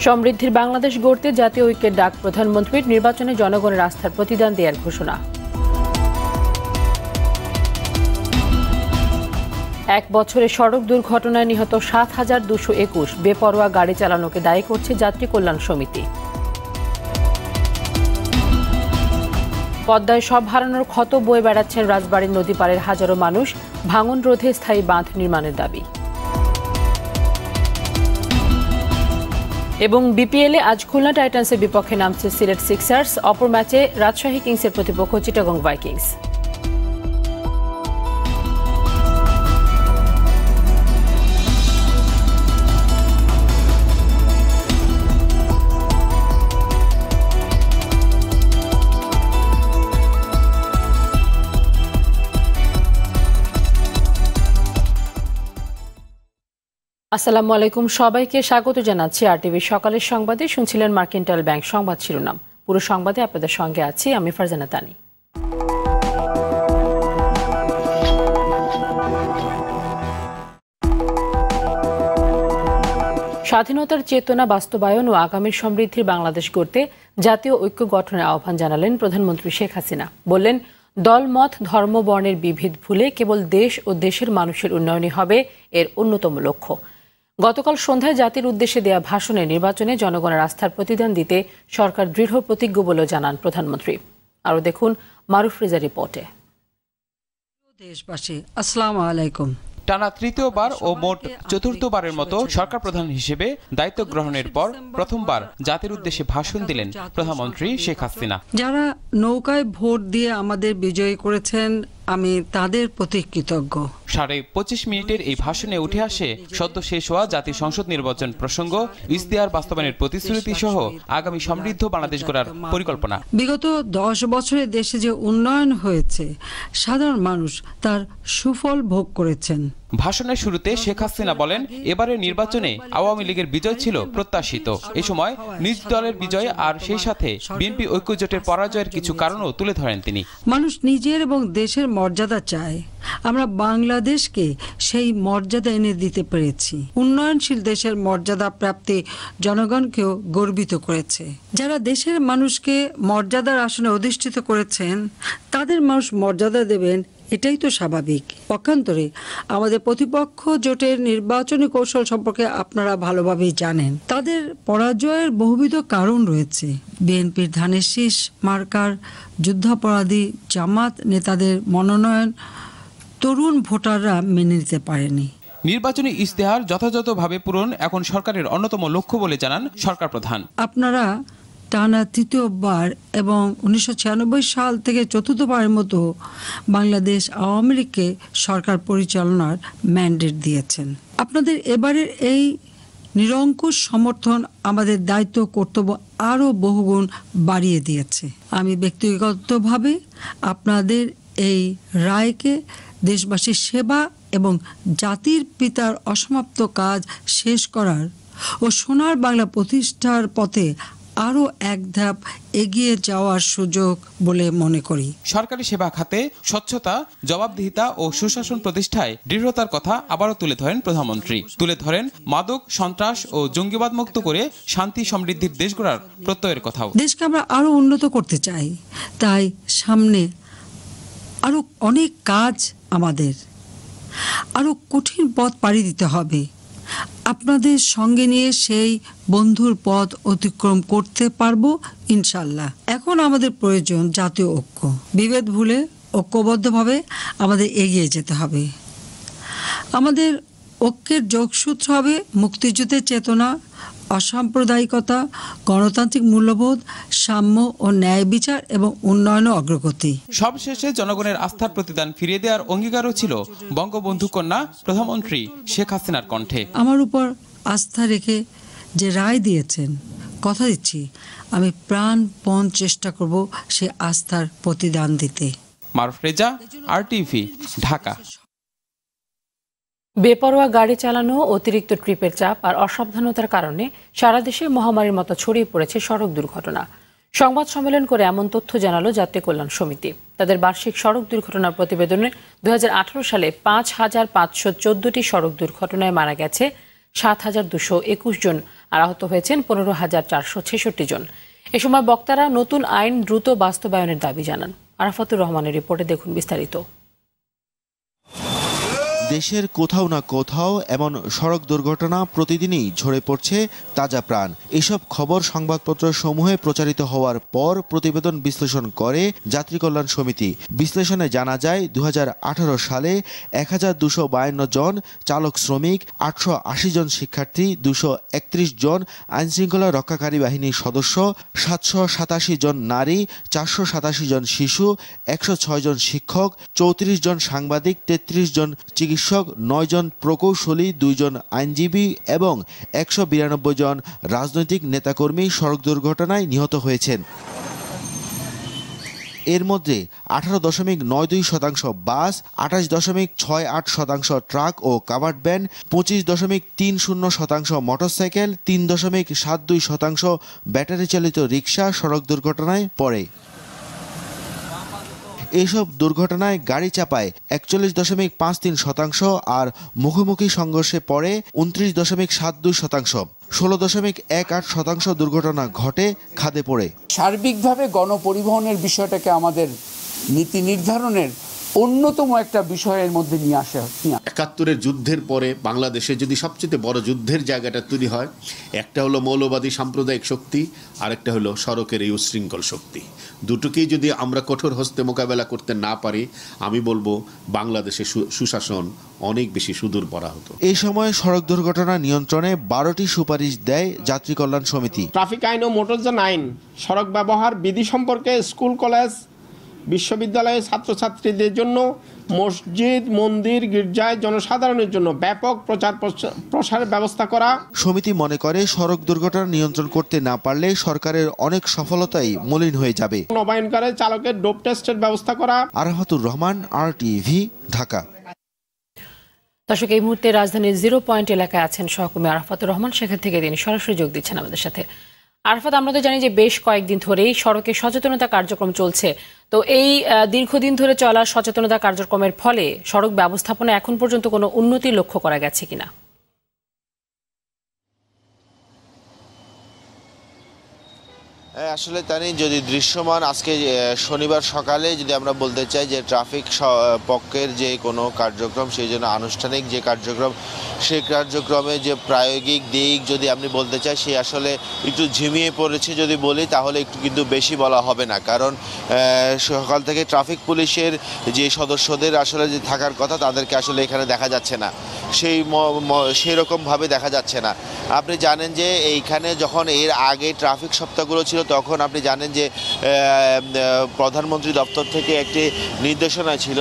সমৃদ্ধির বাংলাদেশ গড়তে জাতীয় ঐক্যের ডাক প্রধানমন্ত্রীর, নির্বাচনে জনগণের আস্থার প্রতিদান দেওয়ার ঘোষণা। এক বছরে সড়ক দুর্ঘটনায় নিহত ৭,২২১, বেপরোয়া গাড়ি চালানোকে দায়ী করছে যাত্রী কল্যাণ সমিতি। পদ্মায় সব হারানোর ক্ষত বয়ে বেড়াচ্ছেন রাজবাড়ীর নদী পাড়ের হাজারো মানুষ, ভাঙন রোধে স্থায়ী বাঁধ নির্মাণের দাবি। এবং বিপিএলে আজ খুলনা টাইটান্সের বিপক্ষে নামছে সিলেট সিক্সার্স, অপর ম্যাচে রাজশাহী কিংসের প্রতিপক্ষ চিটাগং ভাইকিংস। আসসালামু আলাইকুম, সবাইকে স্বাগত জানাচ্ছি RTV সকালের সংবাদে। শুনছিলেন মার্কেন্টাইল ব্যাংক সংবাদ শিরোনাম। পুরো সংবাদে আপনাদের সঙ্গে আছি আমি ফারজানা তানি। স্বাধীনতার চেতনা বাস্তবায়ন ও আগামীর সমৃদ্ধির বাংলাদেশ গড়তে জাতীয় ঐক্য গঠনের আহ্বান জানালেন প্রধানমন্ত্রী শেখ হাসিনা। বললেন, দল মত ধর্ম বর্ণের বিভেদ ভুলে কেবল দেশ ও দেশের মানুষের উন্নয়নই হবে এর অন্যতম লক্ষ্য। গতকাল সন্ধ্যায় জাতির উদ্দেশ্যে দেয়া ভাষণে নির্বাচনে জনগণের আস্থার প্রতিদান দিতে সরকার দৃঢ় প্রতিজ্ঞ বলেও জানান প্রধানমন্ত্রী। আরও দেখুন মারুফ রেজার রিপোর্টে। দেশবাসী, আসসালামু আলাইকুম। টানা তৃতীয়বার ও মোট চতুর্থবারের মতো সরকার প্রধান হিসেবে দায়িত্ব গ্রহণের পর প্রথমবার জাতির উদ্দেশ্যে ভাষণ দিলেন প্রধানমন্ত্রী শেখ হাসিনা। যারা নৌকায় ভোট দিয়ে আমাদের বিজয়ী করেছেন, আমি তাদের প্রতি কৃতজ্ঞ। 25.5 মিনিটের এই ভাষণে উঠে আসে সদ্য শেষ হওয়া জাতীয় সংসদ নির্বাচন প্রসঙ্গ, ইশতেহার বাস্তবায়নের প্রতিশ্রুতি সহ আগামী সমৃদ্ধ বাংলাদেশ গড়ার পরিকল্পনা। বিগত 10 বছরে দেশে যে উন্নয়ন হয়েছে, সাধারণ মানুষ তার সুফল ভোগ করেছেন। ভাষণের শুরুতে শেখ হাসিনা বলেন, এবারের নির্বাচনে আওয়ামী লীগের বিজয় ছিল প্রত্যাশিত। এ সময় নিজ দলের বিজয় আর সেই সাথে বিএনপি ঐক্যজোটের পরাজয়ের কিছু কারণও তুলে ধরেন তিনি। মানুষ নিজের এবং দেশের মর্যাদা চায়, আমরা বাংলাদেশকে সেই মর্যাদা এনে দিতে পেরেছি। উন্নয়নশীল দেশের মর্যাদা প্রাপ্তি জনগণকেও গর্বিত করেছে। যারা দেশের মানুষকে মর্যাদার আসনে অধিষ্ঠিত করেছেন, তাদের মানুষ মর্যাদা দেবেন, এটাই তো স্বাভাবিক। পক্ষান্তরে আমাদের প্রতিপক্ষ জোটের নির্বাচনী কৌশল সম্পর্কে আপনারা ভালোভাবেই জানেন। তাদের পরাজয়ের বহুবিধ কারণ রয়েছে। বিএনপির ধানের শীষ মার্কার যুদ্ধাপরাধী জামাত নেতাদের মনোনয়ন তরুণ ভোটাররা মেনে নিতে পারেনি। নির্বাচনী ইশতেহার যথাযথভাবে পূরণ এখন সরকারের অন্যতম লক্ষ্য বলে জানান সরকার প্রধান। আপনারা টানা তৃতীয়বার এবং 1996 সাল থেকে চতুর্থবারের মতো বাংলাদেশ আওয়ামী লীগকে সরকার পরিচালনার ম্যান্ডেট দিয়েছেন। আপনাদের এবারের এই নিরঙ্কুশ সমর্থন আমাদের দায়িত্ব কর্তব্য আরও বহুগুণ বাড়িয়ে দিয়েছে। আমি ব্যক্তিগতভাবে আপনাদের এই রায়কে দেশবাসীর সেবা এবং জাতির পিতার অসমাপ্ত কাজ শেষ করার ও সোনার বাংলা প্রতিষ্ঠার পথে আরও এক ধাপ এগিয়ে যাওয়ার সুযোগ বলে মনে করি। সরকারি সেবা খাতে স্বচ্ছতা, জবাবদিহিতা ও সুশাসন প্রতিষ্ঠায় দৃঢ়তার কথা আবারও তুলে ধরেন প্রধানমন্ত্রী। তুলে ধরেন মাদক, সন্ত্রাস ও জঙ্গিবাদ মুক্ত করে শান্তি সমৃদ্ধির দেশ গড়ার প্রত্যয়ের কথাও। দেশকে আমরা আরও উন্নত করতে চাই, তাই সামনে আরও অনেক কাজ, আমাদের আরও কঠিন পথ পাড়ি দিতে হবে। আপনাদের সঙ্গে নিয়ে সেই বন্ধুর পথ অতিক্রম করতে পারবো ইনশাল্লাহ। এখন আমাদের প্রয়োজন জাতীয় ঐক্য। বিভেদ ভুলে ঐক্যবদ্ধভাবে আমাদের এগিয়ে যেতে হবে। আমাদের ঐক্যের যোগসূত্র হবে মুক্তিযুদ্ধের চেতনা, অসাম্প্রদায়িকতা, গণতান্ত্রিক মূল্যবোধ, সাম্য ও ন্যায় বিচার এবং উন্নয়ন ও অগ্রগতি। সবশেষে জনগণের আস্থার প্রতিদান ফিরিয়ে দেওয়ার অঙ্গীকারও ছিল বঙ্গবন্ধু কন্যা প্রধানমন্ত্রী শেখ হাসিনার কণ্ঠে। আমার উপর আস্থা রেখে যে রায় দিয়েছেন, কথা দিচ্ছি আমি প্রাণপণ চেষ্টা করব সে আস্থার প্রতিদান দিতে। মারুফ রেজা, RTV, ঢাকা। বেপরোয়া গাড়ি চালানো, অতিরিক্ত ট্রিপের চাপ আর অসাবধানতার কারণে সারা দেশে মহামারীর মতো ছড়িয়ে পড়েছে সড়ক দুর্ঘটনা। সংবাদ সম্মেলন করে এমন তথ্য জানালো যাত্রী কল্যাণ সমিতি। তাদের বার্ষিক সড়ক দুর্ঘটনার প্রতিবেদনে 2018 সালে 5,514টি সড়ক দুর্ঘটনায় মারা গেছে 7,221 জন আর আহত হয়েছেন 15,466 জন। এ সময় বক্তারা নতুন আইন দ্রুত বাস্তবায়নের দাবি জানান। আরাফাতুর রহমানের রিপোর্টে দেখুন বিস্তারিত। দেশের কোথাও না কোথাও এমন সড়ক দুর্ঘটনা প্রতিদিনই ঝরে পড়ছে তাজা প্রাণ। এসব খবর সংবাদপত্র সমূহে প্রচারিত হওয়ার পর প্রতিবেদন বিশ্লেষণ করে যাত্রী কল্যাণ সমিতি। বিশ্লেষণে জানা যায় 2018 সালে 1252 জন চালক শ্রমিক, 880 জন শিক্ষার্থী, 231 জন আইনশৃঙ্খলা রক্ষাকারী বাহিনীর সদস্য, 787 জন নারী, 487 জন শিশু, 106 জন শিক্ষক, 34 জন সাংবাদিক, 33 জন চিকিৎসক, 9 জন প্রকৌশলী, 2 জন আইনজীবী এবং 192 জন রাজনৈতিক নেতাকর্মী সড়ক দুর্ঘটনায় নিহত হয়েছেন। এর মধ্যে 18.92% বাস, 28.68% ট্রাক ও কাভার্ড ভ্যান, 25.30% মোটরসাইকেল, 3.72% ব্যাটারি চালিত রিক্সা সড়ক দুর্ঘটনায় পড়ে। এইসব দুর্ঘটনায় গাড়ি চাপায় 41.53% আর মুখোমুখি সংঘর্ষে পড়ে 29.72%। 16.18% দুর্ঘটনা ঘটে খাদে পড়ে। সার্বিকভাবে গণপরিবহনের বিষয়টাকে আমাদের নীতি নির্ধারণের অন্যতম একটা বিষয়ের মধ্যে নিয়ে আসা। 71-এর যুদ্ধের পরে বাংলাদেশে যদি সবচেয়ে বড় যুদ্ধের জায়গাটা তৈরি হয়, একটা হলো মৌলবাদী সাম্প্রদায়িক শক্তি, আরেকটা হলো সড়কের এই উচ্ছৃঙ্খল শক্তি। দুটোকেই যদি আমরা কঠোর হস্তে মোকাবেলা করতে না পারি, আমি বলবো বাংলাদেশে সুশাসন অনেক বেশি সুদূর পড়া হতো। এই সময় সড়ক দুর্ঘটনা নিয়ন্ত্রণে 12টি সুপারিশ দেয় যাত্রী কল্যাণ সমিতি। ট্রাফিক আইন ও মোটরযান আইন, সড়ক ব্যবহার বিধি সম্পর্কে স্কুল, কলেজ, বিশ্ববিদ্যালয়ের ছাত্রছাত্রীদের জন্য, মসজিদ, মন্দির, গির্জায় জনসাধারণের জন্য ব্যাপক প্রচার প্রসারের ব্যবস্থা করা। সমিতি মনে করে সড়ক দুর্ঘটনা নিয়ন্ত্রণ করতে না পারলে সরকারের অনেক সফলতাই মলিন হয়ে যাবে। নবায়নকারী চালকের ডোপ টেস্টের ব্যবস্থা করা। আরাফাতুর রহমান, RTV, ঢাকা। দর্শক, এই মুহূর্তে রাজধানীর 0 পয়েন্ট এলাকায় আছেন সহকর্মী আরাফাতুর রহমান। সেখান থেকে তিনি সরাসরি যোগ দিচ্ছেন আমাদের সাথে। আরাফাত, আমরা তো জানি যে বেশ কয়েকদিন ধরেই সড়কে সচেতনতা কার্যক্রম চলছে। তো এই দীর্ঘদিন ধরে চলা সচেতনতা কার্যক্রমের ফলে সড়ক ব্যবস্থাপনা এখন পর্যন্ত কোনো উন্নতি লক্ষ্য করা গেছে কিনা? আসলে তানি যদি দৃশ্যমান আজকে শনিবার সকালে যদি আমরা বলতে চাই যে ট্রাফিক পক্ষের যে কোনো কার্যক্রম, সেই জন্য আনুষ্ঠানিক যে কার্যক্রম, সেই কার্যক্রমে যে প্রায়োগিক দিক যদি আপনি বলতে চাই, সে আসলে একটু ঝিমিয়ে পড়েছে যদি বলি, তাহলে একটু কিন্তু বেশি বলা হবে না। কারণ সকাল থেকে ট্রাফিক পুলিশের যে সদস্যদের আসলে যে থাকার কথা, তাদেরকে আসলে এখানে দেখা যাচ্ছে না, সেই রকমভাবে দেখা যাচ্ছে না। আপনি জানেন যে এইখানে যখন এর আগে ট্রাফিক সপ্তাহগুলো ছিল, তখন আপনি জানেন যে প্রধানমন্ত্রী দপ্তর থেকে একটি নির্দেশনা ছিল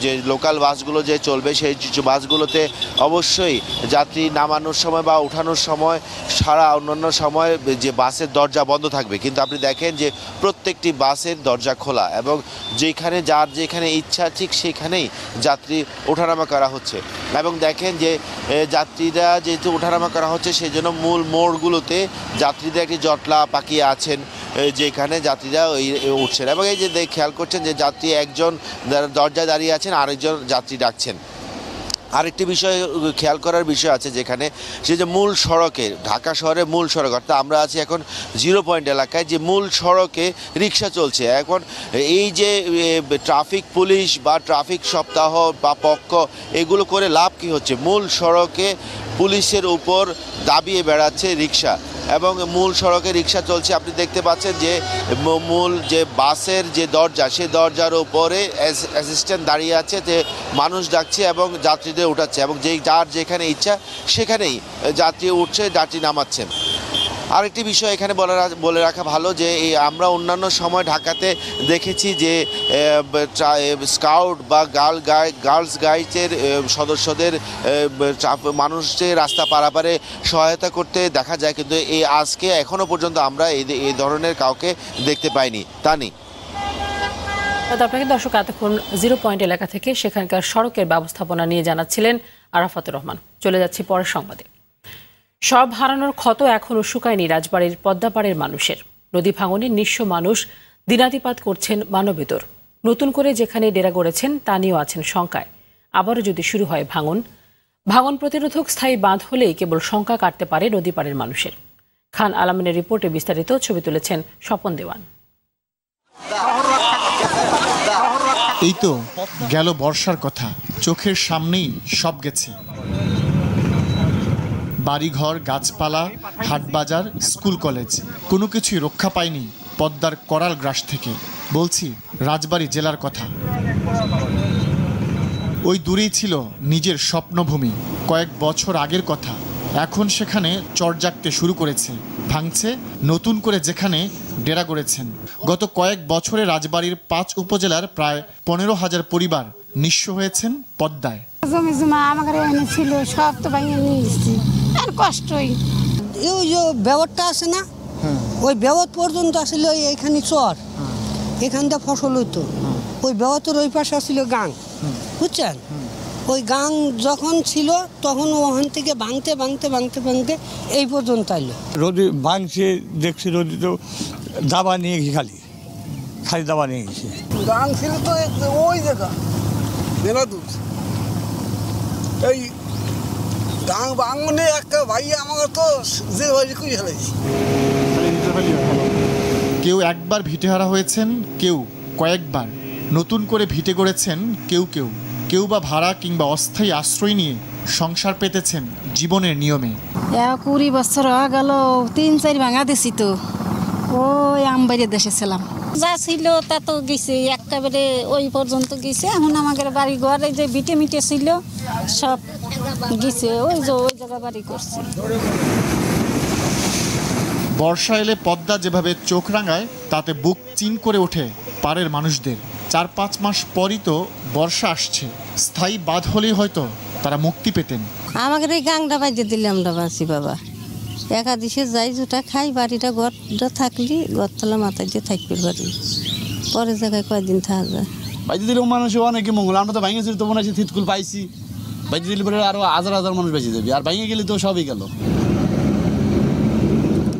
যে লোকাল বাসগুলো যে চলবে, সেই বাসগুলোতে অবশ্যই যাত্রী নামানোর সময় বা ওঠানোর সময় সারা অন্যান্য সময় যে বাসের দরজা বন্ধ থাকবে। কিন্তু আপনি দেখেন যে প্রত্যেকটি বাসের দরজা খোলা এবং যেখানে যার যেখানে ইচ্ছা ঠিক সেখানেই যাত্রী ওঠানামা করা হচ্ছে। এবং দেখেন যে যাত্রীরা যেহেতু ওঠানামা করা হচ্ছে, সেই জন্য মূল মোড়গুলোতে যাত্রীদের একটি জটলা পাকিয়ে আছেন, যেখানে যাত্রীরা উঠছেন। এবং এই যে খেয়াল করছেন যে যাত্রী একজন দরজায় দাঁড়িয়ে আছেন, আরেকজন যাত্রী ডাকছেন। আরেকটি বিষয় খেয়াল করার বিষয় আছে, যেখানে সে যে মূল সড়কে, ঢাকা শহরের মূল সড়ক, অর্থাৎ আমরা আছি এখন 0 পয়েন্ট এলাকায়, যে মূল সড়কে রিক্সা চলছে। এখন এই যে ট্রাফিক পুলিশ বা ট্রাফিক সপ্তাহ বা পক্ষ, এগুলো করে লাভ কি হচ্ছে? মূল সড়কে পুলিশের উপর দাবিয়ে বেড়াচ্ছে রিক্সা এবং মূল সড়কে রিক্সা চলছে। আপনি দেখতে পাচ্ছেন যে মূল যে বাসের যে দরজা, সেই দরজার উপরে অ্যাসিস্ট্যান্ট দাঁড়িয়ে আছে, যে মানুষ ডাকছে এবং যাত্রীদের উঠাচ্ছে, এবং যার যেখানে ইচ্ছা সেখানেই যাত্রী উঠছে, যাত্রী নামাচ্ছেন। আরেকটি বিষয় এখানে বলে রাখা ভালো যে আমরা অন্যান্য সময় ঢাকাতে দেখেছি যে স্কাউট বা গার্লস গাইডসের সদস্যদের মানুষের রাস্তা পারাপারে সহায়তা করতে দেখা যায়, কিন্তু এই আজকে এখনো পর্যন্ত আমরা এই ধরনের কাউকে দেখতে পাইনি। তানি, আপনাকে দর্শক এতক্ষণ 0 পয়েন্ট এলাকা থেকে সেখানকার সড়কের ব্যবস্থাপনা নিয়ে জানাচ্ছিলেন আরাফাতুর রহমান। চলে যাচ্ছি পরের সংবাদে। সব হারানোর ক্ষত এখনও শুকায়নি রাজবাড়ির পদ্মাপাড়ের মানুষের। নদী ভাঙনে নিঃস্ব মানুষ দিনাতিপাত করছেন মানবেতর। নতুন করে যেখানে ডেরা গড়েছেন তা নিয়েও আছেন শঙ্কায়। আবারও যদি শুরু হয় ভাঙন, ভাঙন প্রতিরোধক স্থায়ী বাঁধ হলেই কেবল শঙ্কা কাটতে পারে নদী পাড়ের মানুষের। খান আলামিনের রিপোর্টে বিস্তারিত ছবি তুলেছেন স্বপন দেওয়ান। এই তো গেল বর্ষার কথা, চোখের সামনেই সব গেছে। বাড়িঘর, গাছপালা, হাটবাজার, স্কুল কলেজ, কোনো কিছুই রক্ষা পায়নি পদ্মার করাল গ্রাস থেকে। বলছি রাজবাড়ী জেলার কথা। ওই দূরেই ছিল নিজের স্বপ্নভূমি, কয়েক বছর আগের কথা। এখন সেখানে চর জাগতে শুরু করেছে, ভাঙছে নতুন করে যেখানে ডেরা গড়েছেন। গত কয়েক বছরে রাজবাড়ীর 5 উপজেলার প্রায় 15,000 পরিবার নিঃস্ব হয়েছেন পদ্মায়। জমি জমা আমাদের এখানে ছিল, সব তো ভেঙে নিয়ে গেছি, আর কষ্টই। এই যে ব্যবহারটা আছে না, ওই ব্যবহার পর্যন্ত আসলে এইখানে চর, এখান থেকে ফসল হইতো। ওই ব্যবহারের ওই পাশে আসছিল গাং, বুঝছেন? ওই গাং যখন ছিল তখন ওখান থেকে ভাঙতে ভাঙতে ভাঙতে ভাঙতে এই পর্যন্ত আইলো। রোদি ভাঙছে, দেখছি রোদি তো দাবা নিয়ে গেছি, খালি দাবা নিয়ে গেছে। গাং ছিল তো ওই জায়গা মেলা দূর, এই গাং ভাঙনে একটা ভাই আমাকে তো যে ভাই করে ফেলাইছি। কেউ একবার ভিটেহারা হয়েছেন, কেউ কয়েকবার। নতুন করে ভিটে গড়েছেন কেউ কেউ, কেউ বা ভাড়া কিংবা অস্থায়ী আশ্রয় নিয়ে সংসার পেতেছেন জীবনের নিয়মে। 20 বছর হয়ে গেল, 3-4 ভাঙা দিছি তো। ওই আমবাড়ির দেশে ছিলাম, যা ছিল তা তো গেছে, একেবারে ওই পর্যন্ত গেছে। এখন আমাদের বাড়ি ঘরে যে বিটে মিটে ছিল সব গেছে, ওই জায়গা বাড়ি করছে। বর্ষা এলে পদ্মা যেভাবে চোখ রাঙায়, তাতে বুক চিন করে ওঠে পাড়ের মানুষদের। 4-5 মাস পরই তো বর্ষা আসছে, স্থায়ী বাঁধ হলেই হয়তো তারা মুক্তি পেতেন। আমাদের এই গাংটা বাজিয়ে দিলে আমরা বাঁচি বাবা। একাদিশে যাই জুটা খাই, বাড়িটা ঘরটা থাকলি ঘরতলা মাথায় দিয়ে থাকবে বাড়ি, পরের জায়গায় কয়েকদিন থাকা যায়। বাইতে দিলে মানুষ অনেকে মঙ্গল, আমরা তো ভাঙেছি তো মনে হয় থিতকুল পাইছি, বাইতে দিলে পরে আরো হাজার মানুষ বেঁচে যাবে, আর ভাঙে গেলে তো সবই গেল।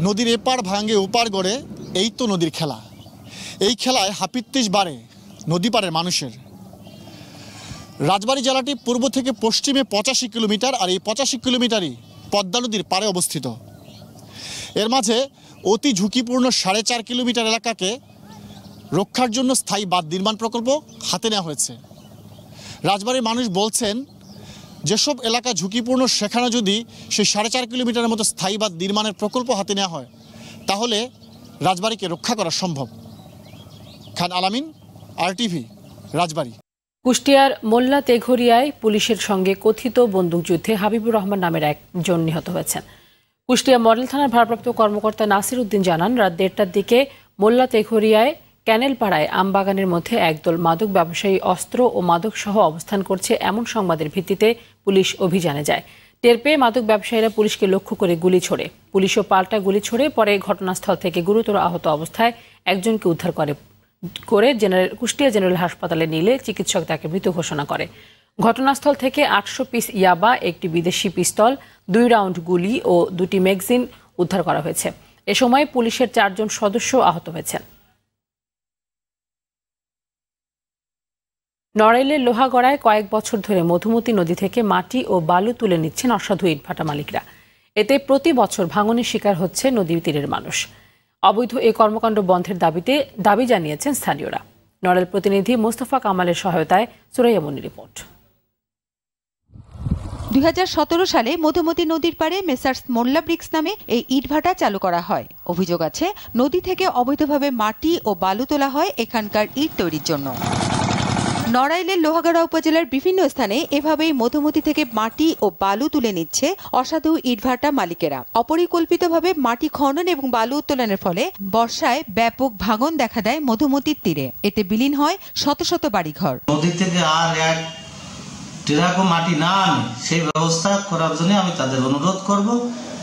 নদীর এপার ভাঙে ওপার গড়ে, এই তো নদীর খেলা। এই খেলায় হাপিত্তিশ বাড়ে নদী পাড়ের মানুষের। রাজবাড়ী জেলাটি পূর্ব থেকে পশ্চিমে 85 কিলোমিটার, আর এই 85 কিলোমিটারই পদ্মা নদীর পাড়ে অবস্থিত। এর মাঝে অতি ঝুঁকিপূর্ণ 4.5 কিলোমিটার এলাকাকে রক্ষার জন্য স্থায়ী বাঁধ নির্মাণ প্রকল্প হাতে নেওয়া হয়েছে। রাজবাড়ির মানুষ বলছেন, যেসব এলাকা ঝুঁকিপূর্ণ সেখানে যদি সেই 4.5 কিলোমিটারের মতো স্থায়ী বাঁধ নির্মাণের প্রকল্প হাতে নেওয়া হয়, তাহলে রাজবাড়িকে রক্ষা করা সম্ভব। খান আলামিন, RTV, রাজবাড়ী। কুষ্টিয়ার মোল্লা তেঘরিয়ায় পুলিশের সঙ্গে কথিত বন্দুকযুদ্ধে হাবিবুর রহমান নামের একজন নিহত হয়েছেন। কুষ্টিয়া মডেল থানার ভারপ্রাপ্ত কর্মকর্তা নাসির উদ্দিন জানান, রাত 1টার দিকে মোল্লা তেঘরিয়ায় ক্যানেলপাড়ায় আমবাগানের মধ্যে একদল মাদক ব্যবসায়ী অস্ত্র ও মাদক সহ অবস্থান করছে এমন সংবাদের ভিত্তিতে পুলিশ অভিযানে যায়। টের পেয়ে মাদক ব্যবসায়ীরা পুলিশকে লক্ষ্য করে গুলি ছোড়ে, পুলিশও পাল্টা গুলি ছোড়ে। পরে ঘটনাস্থল থেকে গুরুতর আহত অবস্থায় একজনকে উদ্ধার করে কুষ্টিয়া জেনারেল হাসপাতালে নিলে চিকিৎসক তাকে মৃত ঘোষণা করে। ঘটনাস্থল থেকে 800 পিস ইয়াবা, একটি বিদেশি পিস্তল, 2 রাউন্ড গুলি ও 2টি ম্যাগাজিন উদ্ধার করা হয়েছে। এ সময় পুলিশের 4 জন সদস্য আহত হয়েছেন। নড়াইলের লোহাগড়ায় কয়েক বছর ধরে মধুমতি নদী থেকে মাটি ও বালু তুলে নিচ্ছেন অসাধু ইটভাটা মালিকরা। এতে প্রতি বছর ভাঙনের শিকার হচ্ছে নদী তীরের মানুষ। অবৈধ এই কর্মকাণ্ড বন্ধের দাবি জানিয়েছেন স্থানীয়রা। নড়াইল প্রতিনিধি মোস্তফা কামালের সহায়তায় সুরাইয়া মনির রিপোর্ট। 2017 সালে মধুমতি নদীর পাড়ে মেসার্স মোল্লা ব্রিক্স নামে এই ইটভাটা চালু করা হয়। অভিযোগ আছে, নদী থেকে অবৈধভাবে মাটি ও বালু তোলা হয় এখানকার ইট তৈরির জন্য। নড়াইলের লোহাগড়া উপজেলার বিভিন্ন স্থানে এভাবেই মধুমতি থেকে মাটি ও বালু তুলে নিচ্ছে অসাধু ইটভাটা মালিকেরা। অপরিকল্পিতভাবে মাটি খনন এবং বালু উত্তোলনের ফলে বর্ষায় ব্যাপক ভাঙন দেখা দেয় মধুমতির তীরে। এতে বিলীন হয় শত শত বাড়িঘর। নদী থেকে আর এক ট্রাকও মাটি না আনে সেই ব্যবস্থা করার জন্য আমি তাদের অনুরোধ করব।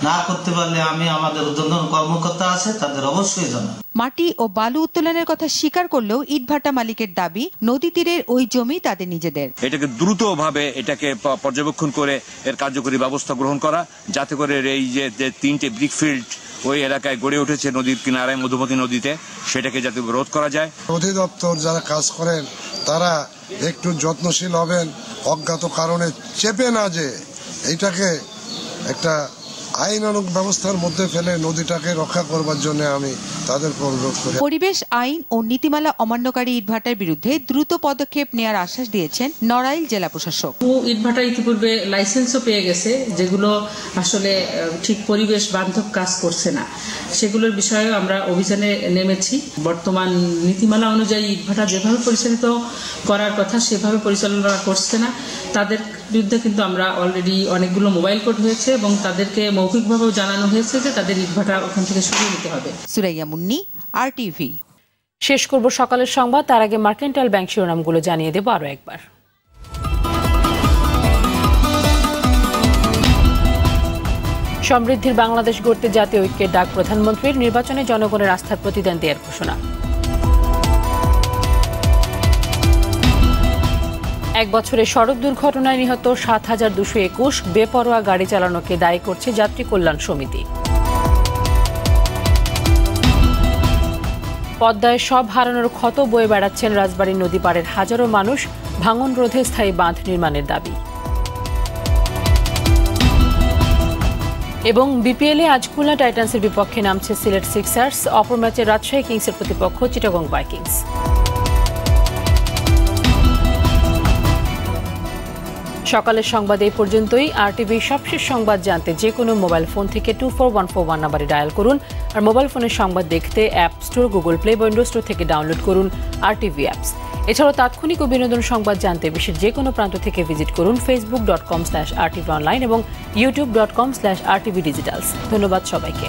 না করতে পারলে আমি আমাদের উদ্বোধন কর্মকর্তা আছে তাদের অবশ্যই জানাবো। মাটি ও বালু উত্তোলনের কথা স্বীকার করলেও ইটভাটা মালিকের দাবি, নদী তীরের ওই জমি তাদের নিজেদের। এটাকে দ্রুতভাবে এটাকে পর্যবেক্ষণ করে এর কার্যকরী ব্যবস্থা গ্রহণ করা, যাতে করে এই যে 3টে ব্রিকফিল্ড ওই এলাকায় গড়ে উঠেছে নদীর কিনারায় মধুমতি নদীতে, সেটাকে যাতে রোধ করা যায়। অধিদপ্তর যারা কাজ করেন তারা একটু যত্নশীল হবেন, অজ্ঞাত কারণে চেপে না যে এইটাকে একটা আইনানুগ ব্যবস্থার মধ্যে ফেলে নদীটাকে রক্ষা করবার জন্য আমি তাদেরকে অনুরোধ করি। পরিবেশ আইন ও নীতিমালা অমান্যকারী ইটভাটার বিরুদ্ধে দ্রুত পদক্ষেপ নেওয়ার আশ্বাস দিয়েছেন নড়াইল জেলা প্রশাসক। ইটভাটা ইতিপূর্বে লাইসেন্সও পেয়ে গেছে, যেগুলো আসলে ঠিক পরিবেশ বান্ধব কাজ করছে না, সেগুলোর বিষয়ে আমরা অভিযানে নেমেছি। বর্তমান নীতিমালা অনুযায়ী ইটভাটা যেভাবে পরিচালিত করার কথা সেভাবে পরিচালনা করছে না, তাদের বিরুদ্ধে কিন্তু আমরা অলরেডি অনেকগুলো মোবাইল কোড হয়েছে এবং তাদেরকে মৌখিকভাবেও জানানো হয়েছে যে তাদের ইটভাটা ওখান থেকে সরিয়ে নিতে হবে। সুরাইয়া মুন্নি, RTV। শেষ করব সকালের সংবাদ, তার আগে মার্কেন্টাইল ব্যাংক শিরোনামগুলো জানিয়ে দেব আরো একবার। সমৃদ্ধির বাংলাদেশ গড়তে জাতীয় ঐক্যের ডাক প্রধানমন্ত্রীর, নির্বাচনে জনগণের আস্থার প্রতিদান দেওয়ার ঘোষণা। এক বছরে সড়ক দুর্ঘটনায় নিহত ৭,২২১, বেপরোয়া গাড়ি চালানোকে দায়ী করছে যাত্রী কল্যাণ সমিতি। পদ্মায় সব হারানোর ক্ষত বয়ে বেড়াচ্ছেন রাজবাড়ী নদী পাড়ের হাজারো মানুষ, ভাঙন রোধে স্থায়ী বাঁধ নির্মাণের দাবি। এবং বিপিএলে আজ খুলনা টাইটান্সের বিপক্ষে নামছে সিলেট সিক্সার্স, অপর ম্যাচে রাজশাহী কিংসের প্রতিপক্ষ চিটাগং ভাইকিংস। সকালের সংবাদ এই পর্যন্তই। RTV সবশেষ সংবাদ জানতে যে কোনো মোবাইল ফোন থেকে 24141 নাম্বারে ডায়াল করুন। আর মোবাইল ফোনের সংবাদ দেখতে অ্যাপ স্টোর, গুগল প্লে বা উইন্ডোজ স্টোর থেকে ডাউনলোড করুন RTV অ্যাপস। এছাড়াও তাৎক্ষণিক ও বিনোদন সংবাদ জানতে বিশ্বের যে কোনো প্রান্ত থেকে ভিজিট করুন facebook.com/RTV online এবং youtube.com/RTV digitals। ধন্যবাদ সবাইকে।